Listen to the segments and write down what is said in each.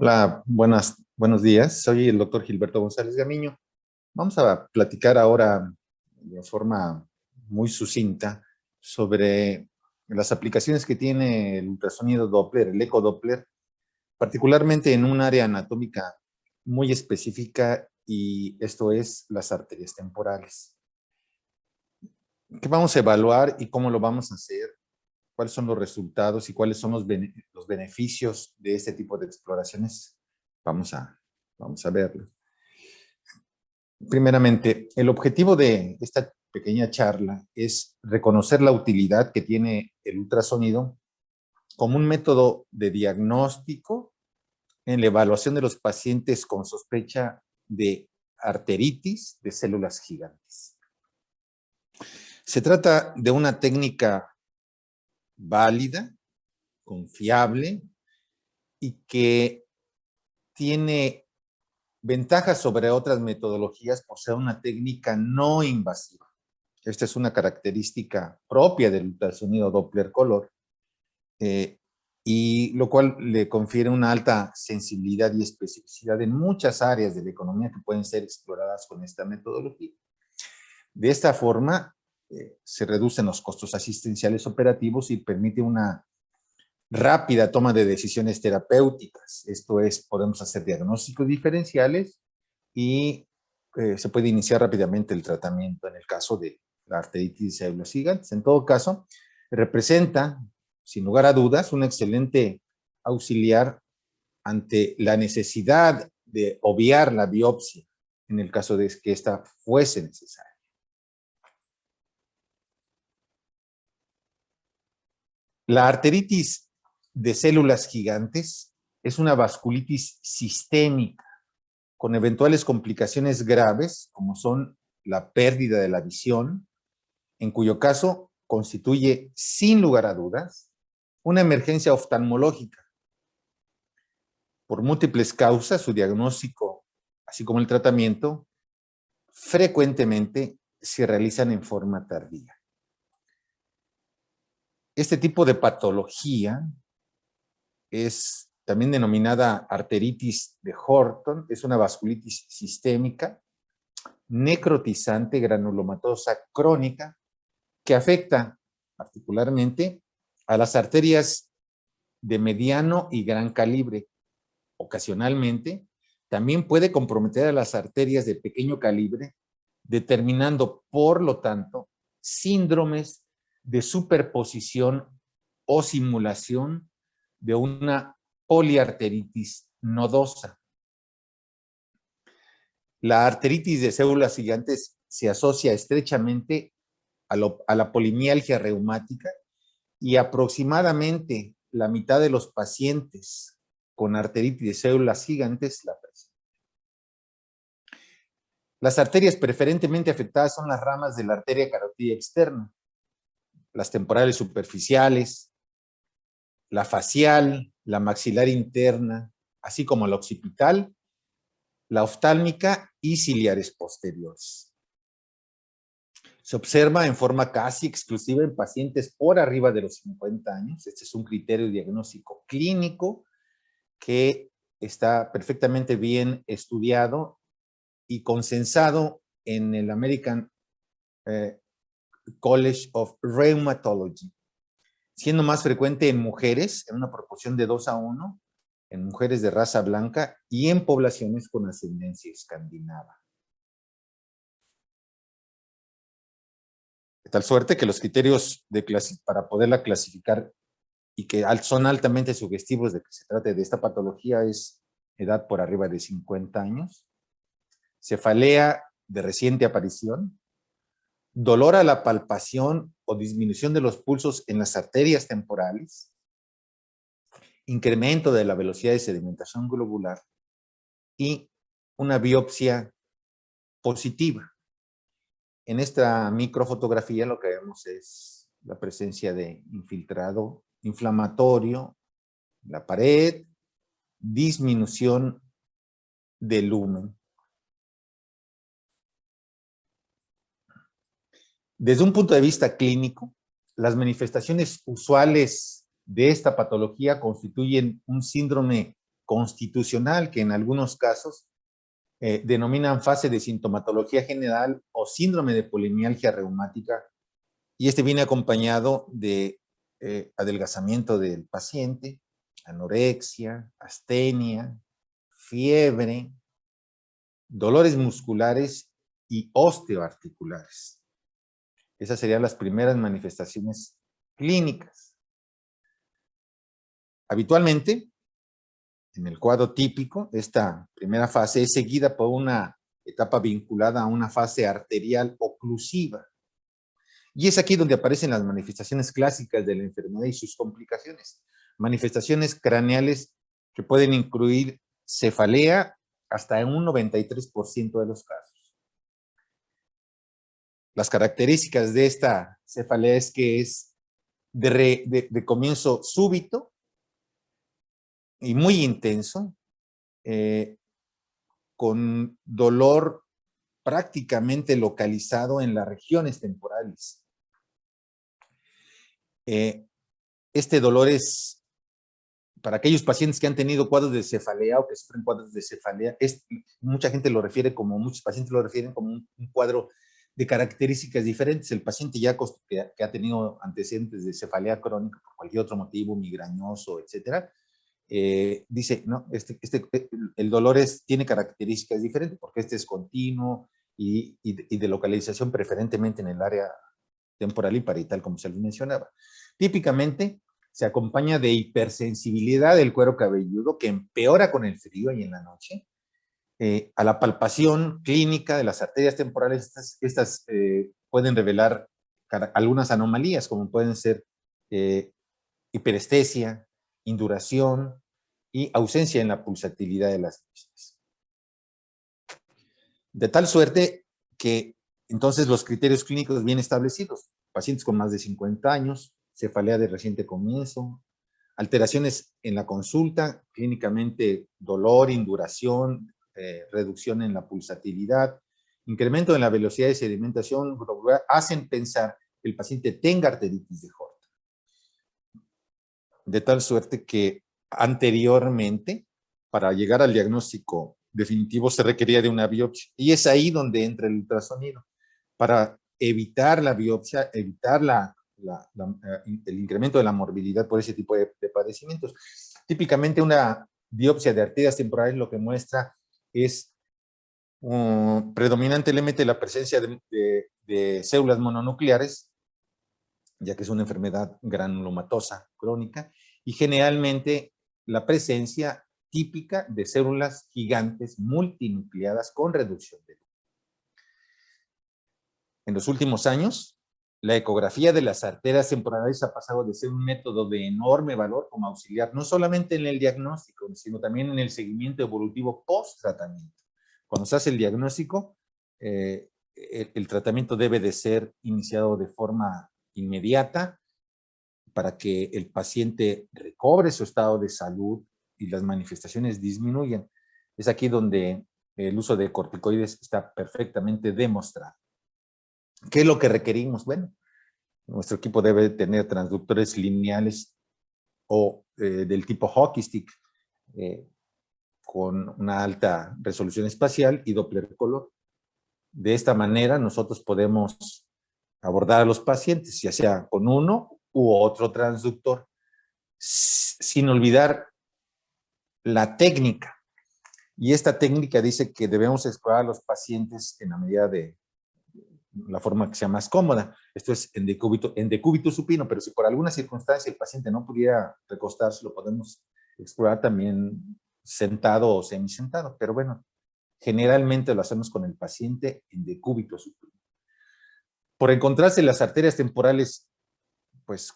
Hola, buenos días. Soy el doctor Gilberto González Gamiño. Vamos a platicar ahora de forma muy sucinta sobre las aplicaciones que tiene el ultrasonido Doppler, el ecodoppler, particularmente en un área anatómica muy específica, y esto es las arterias temporales. ¿Qué vamos a evaluar y cómo lo vamos a hacer? ¿Cuáles son los resultados y cuáles son los beneficios de este tipo de exploraciones? Vamos a verlo. Primeramente, el objetivo de esta pequeña charla es reconocer la utilidad que tiene el ultrasonido como un método de diagnóstico en la evaluación de los pacientes con sospecha de arteritis de células gigantes. Se trata de una técnica válida, confiable y que tiene ventajas sobre otras metodologías por ser una técnica no invasiva. Esta es una característica propia del ultrasonido Doppler color, y lo cual le confiere una alta sensibilidad y especificidad en muchas áreas de la economía que pueden ser exploradas con esta metodología. De esta forma, se reducen los costos asistenciales operativos y permite una rápida toma de decisiones terapéuticas. Esto es, podemos hacer diagnósticos diferenciales y se puede iniciar rápidamente el tratamiento en el caso de la arteritis de células gigantes. En todo caso, representa, sin lugar a dudas, un excelente auxiliar ante la necesidad de obviar la biopsia en el caso de que ésta fuese necesaria. La arteritis de células gigantes es una vasculitis sistémica con eventuales complicaciones graves, como son la pérdida de la visión, en cuyo caso constituye, sin lugar a dudas, una emergencia oftalmológica. Por múltiples causas, su diagnóstico, así como el tratamiento, frecuentemente se realizan en forma tardía. Este tipo de patología es también denominada arteritis de Horton, es una vasculitis sistémica, necrotizante, granulomatosa crónica, que afecta particularmente a las arterias de mediano y gran calibre. Ocasionalmente, también puede comprometer a las arterias de pequeño calibre, determinando, por lo tanto, síndromes de superposición o simulación de una poliarteritis nodosa. La arteritis de células gigantes se asocia estrechamente a la polimialgia reumática, y aproximadamente la mitad de los pacientes con arteritis de células gigantes la presentan. Las arterias preferentemente afectadas son las ramas de la arteria carótida externa, las temporales superficiales, la facial, la maxilar interna, así como la occipital, la oftálmica y ciliares posteriores. Se observa en forma casi exclusiva en pacientes por arriba de los 50 años. Este es un criterio diagnóstico clínico que está perfectamente bien estudiado y consensado en el American College of Rheumatology, siendo más frecuente en mujeres, en una proporción de 2:1, en mujeres de raza blanca y en poblaciones con ascendencia escandinava. De tal suerte que los criterios para poderla clasificar y que son altamente sugestivos de que se trate de esta patología es edad por arriba de 50 años, cefalea de reciente aparición, dolor a la palpación o disminución de los pulsos en las arterias temporales, incremento de la velocidad de sedimentación globular y una biopsia positiva. En esta microfotografía lo que vemos es la presencia de infiltrado inflamatorio en la pared, disminución del lumen. Desde un punto de vista clínico, las manifestaciones usuales de esta patología constituyen un síndrome constitucional que en algunos casos denominan fase de sintomatología general o síndrome de polimialgia reumática, y este viene acompañado de adelgazamiento del paciente, anorexia, astenia, fiebre, dolores musculares y osteoarticulares. Esas serían las primeras manifestaciones clínicas. Habitualmente, en el cuadro típico, esta primera fase es seguida por una etapa vinculada a una fase arterial oclusiva. Y es aquí donde aparecen las manifestaciones clásicas de la enfermedad y sus complicaciones. Manifestaciones craneales que pueden incluir cefalea hasta en un 93% de los casos. Las características de esta cefalea es que es de comienzo súbito y muy intenso, con dolor prácticamente localizado en las regiones temporales. Este dolor es, para aquellos pacientes que han tenido cuadros de cefalea o que sufren cuadros de cefalea, mucha gente lo refiere como, muchos pacientes lo refieren como un cuadro de características diferentes. El paciente ya que ha tenido antecedentes de cefalea crónica por cualquier otro motivo, migrañoso, etcétera, dice, no, el dolor tiene características diferentes porque este es continuo y de localización preferentemente en el área temporal y parietal, como se les mencionaba. Típicamente se acompaña de hipersensibilidad del cuero cabelludo que empeora con el frío y en la noche. A la palpación clínica de las arterias temporales, estas pueden revelar algunas anomalías, como pueden ser hiperestesia, induración y ausencia en la pulsatilidad de las mismas. De tal suerte que entonces los criterios clínicos bien establecidos, pacientes con más de 50 años, cefalea de reciente comienzo, alteraciones en la consulta, clínicamente dolor, induración, reducción en la pulsatilidad, incremento en la velocidad de sedimentación, hacen pensar que el paciente tenga arteritis de Horta. De tal suerte que anteriormente, para llegar al diagnóstico definitivo, se requería de una biopsia. Y es ahí donde entra el ultrasonido, para evitar la biopsia, evitar el incremento de la morbilidad por ese tipo de padecimientos. Típicamente una biopsia de arterias temporales lo que muestra es predominantemente la presencia de células mononucleares, ya que es una enfermedad granulomatosa crónica, y generalmente la presencia típica de células gigantes multinucleadas con reducción de luz. En los últimos años, la ecografía de las arterias temporales ha pasado de ser un método de enorme valor como auxiliar, no solamente en el diagnóstico, sino también en el seguimiento evolutivo post-tratamiento. Cuando se hace el diagnóstico, el tratamiento debe de ser iniciado de forma inmediata para que el paciente recobre su estado de salud y las manifestaciones disminuyan. Es aquí donde el uso de corticoides está perfectamente demostrado. ¿Qué es lo que requerimos? Bueno, nuestro equipo debe tener transductores lineales o del tipo hockey stick, con una alta resolución espacial y Doppler color. De esta manera nosotros podemos abordar a los pacientes, ya sea con uno u otro transductor, sin olvidar la técnica. Y esta técnica dice que debemos explorar a los pacientes en la medida de la forma que sea más cómoda. Esto es en decúbito supino, pero si por alguna circunstancia el paciente no pudiera recostarse, lo podemos explorar también sentado o semisentado. Pero bueno, generalmente lo hacemos con el paciente en decúbito supino. Por encontrarse las arterias temporales, pues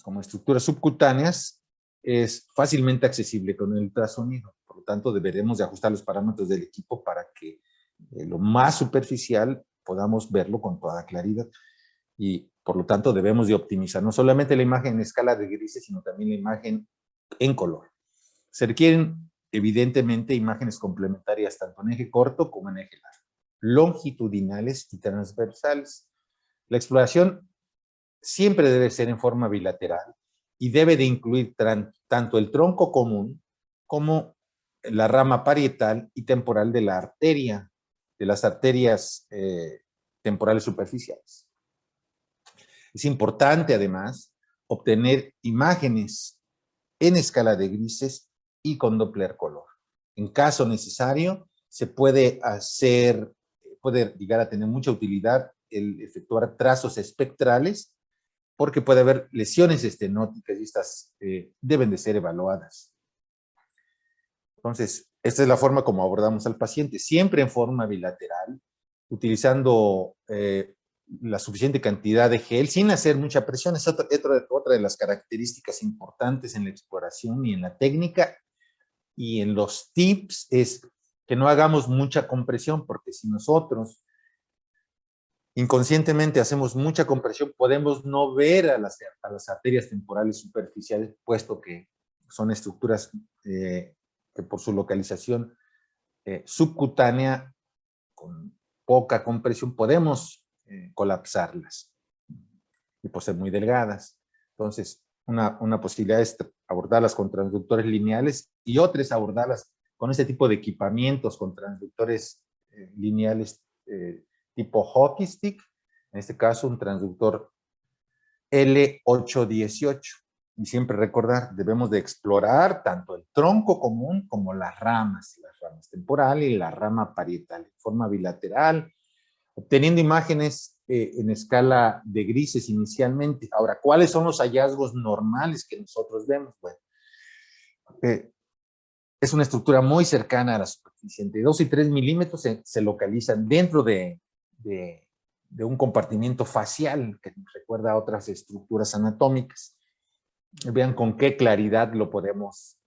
como estructuras subcutáneas, es fácilmente accesible con el ultrasonido. Por lo tanto, deberemos de ajustar los parámetros del equipo para que lo más superficial podamos verlo con toda claridad. Y por lo tanto, debemos de optimizar no solamente la imagen en escala de grises, sino también la imagen en color. Se requieren, evidentemente, imágenes complementarias tanto en eje corto como en eje largo, longitudinales y transversales. La exploración siempre debe ser en forma bilateral y debe de incluir tanto el tronco común como la rama parietal y temporal de la arteria, de las arterias temporales superficiales. Es importante, además, obtener imágenes en escala de grises y con Doppler color. En caso necesario, se puede llegar a tener mucha utilidad el efectuar trazos espectrales, porque puede haber lesiones estenóticas y estas deben de ser evaluadas. Entonces, esta es la forma como abordamos al paciente, siempre en forma bilateral, utilizando la suficiente cantidad de gel, sin hacer mucha presión. Es otra de las características importantes en la exploración y en la técnica, y en los tips es que no hagamos mucha compresión, porque si nosotros inconscientemente hacemos mucha compresión, podemos no ver a las arterias temporales superficiales, puesto que son estructuras que por su localización subcutánea, con poca compresión, podemos colapsarlas y por ser muy delgadas. Entonces, una posibilidad es abordarlas con transductores lineales, y otra es abordarlas con este tipo de equipamientos con transductores lineales tipo hockey stick, en este caso un transductor L818. Y siempre recordar, debemos de explorar tanto el tronco común como las ramas temporales y la rama parietal, en forma bilateral, obteniendo imágenes en escala de grises inicialmente. Ahora, ¿cuáles son los hallazgos normales que nosotros vemos? Bueno, es una estructura muy cercana a la superficie. Entre 2 y 3 milímetros se localizan dentro de un compartimiento facial que nos recuerda a otras estructuras anatómicas. Vean con qué claridad lo podemos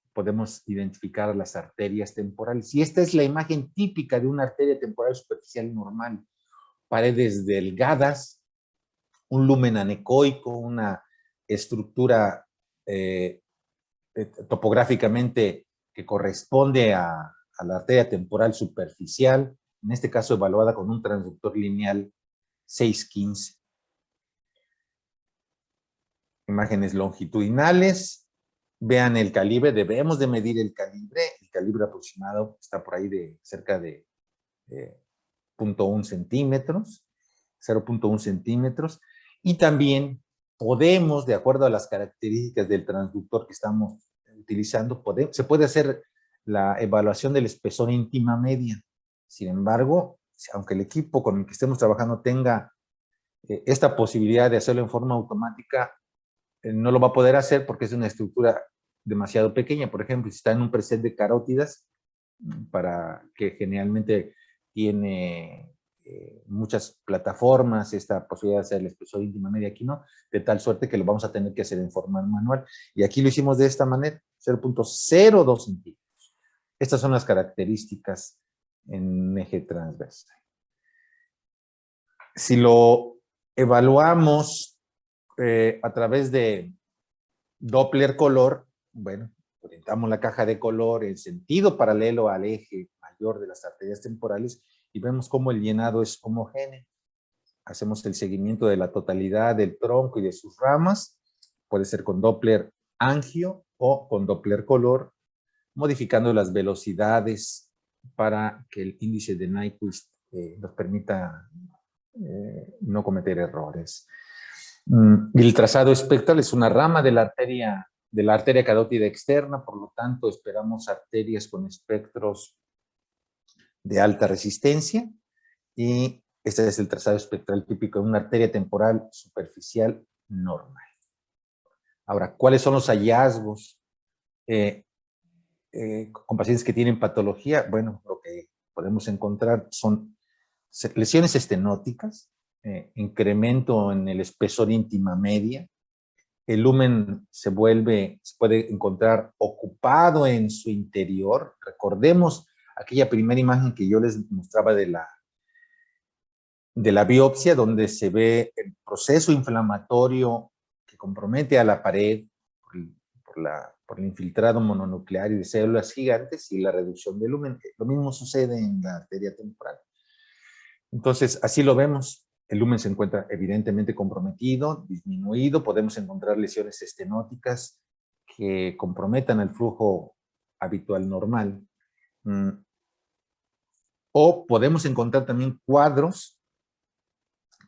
identificar las arterias temporales. Y esta es la imagen típica de una arteria temporal superficial normal. Paredes delgadas, un lumen anecoico, una estructura topográficamente que corresponde a la arteria temporal superficial, en este caso evaluada con un transductor lineal 615. Imágenes longitudinales, vean el calibre, debemos de medir el calibre aproximado está por ahí de cerca de 0.1 centímetros, 0.1 centímetros, y también podemos, de acuerdo a las características del transductor que estamos utilizando, se puede hacer la evaluación del espesor íntima media. Sin embargo, aunque el equipo con el que estemos trabajando tenga esta posibilidad de hacerlo en forma automática, no lo va a poder hacer porque es una estructura demasiado pequeña. Por ejemplo, si está en un preset de carótidas, para que generalmente tiene muchas plataformas, esta posibilidad de hacer el espesor íntima media, aquí no, de tal suerte que lo vamos a tener que hacer en forma manual. Y aquí lo hicimos de esta manera, 0.02 centímetros. Estas son las características en eje transversal. Si lo evaluamos a través de Doppler color, bueno, orientamos la caja de color en sentido paralelo al eje mayor de las arterias temporales y vemos cómo el llenado es homogéneo. Hacemos el seguimiento de la totalidad del tronco y de sus ramas. Puede ser con Doppler angio o con Doppler color, modificando las velocidades para que el índice de Nyquist nos permita no cometer errores. Y el trazado espectral es una rama de la arteria carótida externa, por lo tanto esperamos arterias con espectros de alta resistencia, y este es el trazado espectral típico de una arteria temporal superficial normal. Ahora, ¿cuáles son los hallazgos con pacientes que tienen patología? Bueno, lo que podemos encontrar son lesiones estenóticas, incremento en el espesor íntima media, el lumen se puede encontrar ocupado en su interior. Recordemos aquella primera imagen que yo les mostraba de la biopsia, donde se ve el proceso inflamatorio que compromete a la pared por el infiltrado mononuclear y de células gigantes y la reducción del lumen. Lo mismo sucede en la arteria temporal. Entonces, así lo vemos. El lumen se encuentra evidentemente comprometido, disminuido. Podemos encontrar lesiones estenóticas que comprometan el flujo habitual normal. O podemos encontrar también cuadros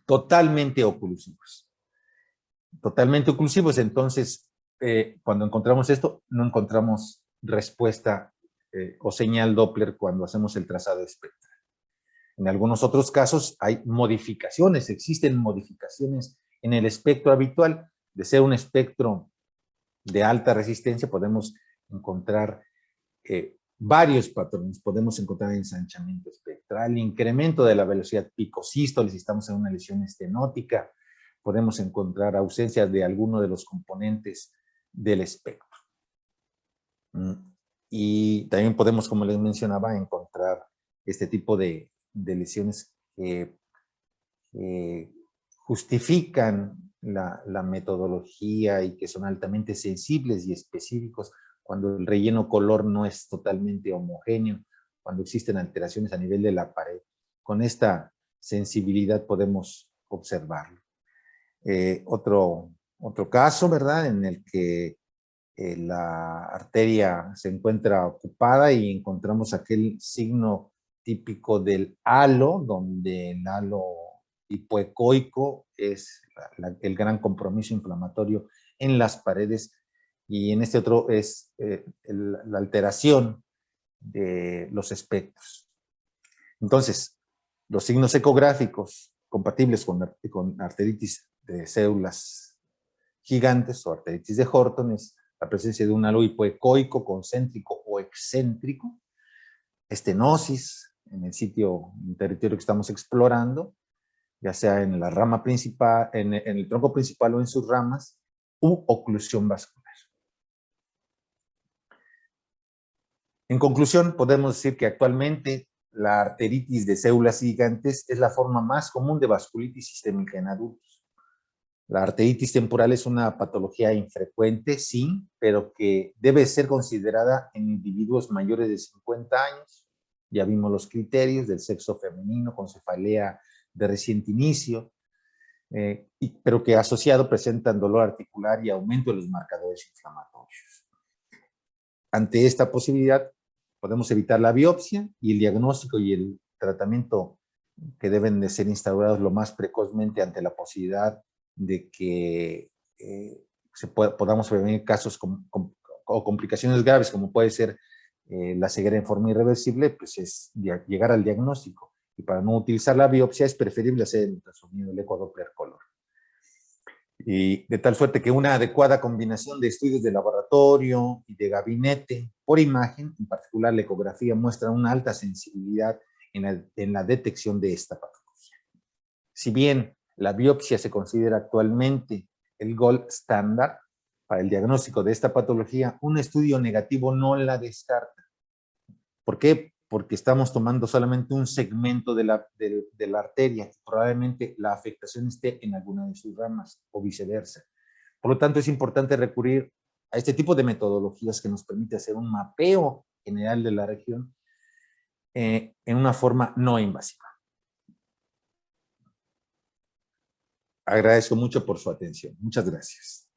totalmente oclusivos. Totalmente oclusivos, entonces, cuando encontramos esto, no encontramos respuesta o señal Doppler cuando hacemos el trazado espectral. En algunos otros casos hay modificaciones, existen modificaciones en el espectro habitual. De ser un espectro de alta resistencia, podemos encontrar varios patrones. Podemos encontrar ensanchamiento espectral, incremento de la velocidad pico-sístole si estamos en una lesión estenótica. Podemos encontrar ausencia de alguno de los componentes del espectro. Y también podemos, como les mencionaba, encontrar este tipo de lesiones que justifican la metodología y que son altamente sensibles y específicos cuando el relleno color no es totalmente homogéneo, cuando existen alteraciones a nivel de la pared. Con esta sensibilidad podemos observarlo. Otro caso, ¿verdad?, en el que la arteria se encuentra ocupada y encontramos aquel signo típico del halo, donde el halo hipoecoico es el gran compromiso inflamatorio en las paredes, y en este otro es la alteración de los espectros. Entonces, los signos ecográficos compatibles con arteritis de células gigantes o arteritis de Horton es la presencia de un halo hipoecoico, concéntrico o excéntrico, estenosis en el sitio, en el territorio que estamos explorando, ya sea en la rama principal, en el tronco principal o en sus ramas, u oclusión vascular. En conclusión, podemos decir que actualmente la arteritis de células gigantes es la forma más común de vasculitis sistémica en adultos. La arteritis temporal es una patología infrecuente, sí, pero que debe ser considerada en individuos mayores de 50 años. Ya vimos los criterios del sexo femenino con cefalea de reciente inicio, pero que asociado presentan dolor articular y aumento de los marcadores inflamatorios. Ante esta posibilidad, podemos evitar la biopsia y el diagnóstico y el tratamiento que deben de ser instaurados lo más precozmente ante la posibilidad de que podamos prevenir casos o complicaciones graves, como puede ser la ceguera en forma irreversible, pues es llegar al diagnóstico. Y para no utilizar la biopsia es preferible hacer el ultrasonido del ecodoppler color. Y de tal suerte que una adecuada combinación de estudios de laboratorio y de gabinete por imagen, en particular la ecografía, muestra una alta sensibilidad en la detección de esta patología. Si bien la biopsia se considera actualmente el gold standard para el diagnóstico de esta patología, un estudio negativo no la descarta. ¿Por qué? Porque estamos tomando solamente un segmento de la arteria. Probablemente la afectación esté en alguna de sus ramas o viceversa. Por lo tanto, es importante recurrir a este tipo de metodologías que nos permite hacer un mapeo general de la región en una forma no invasiva. Agradezco mucho por su atención. Muchas gracias.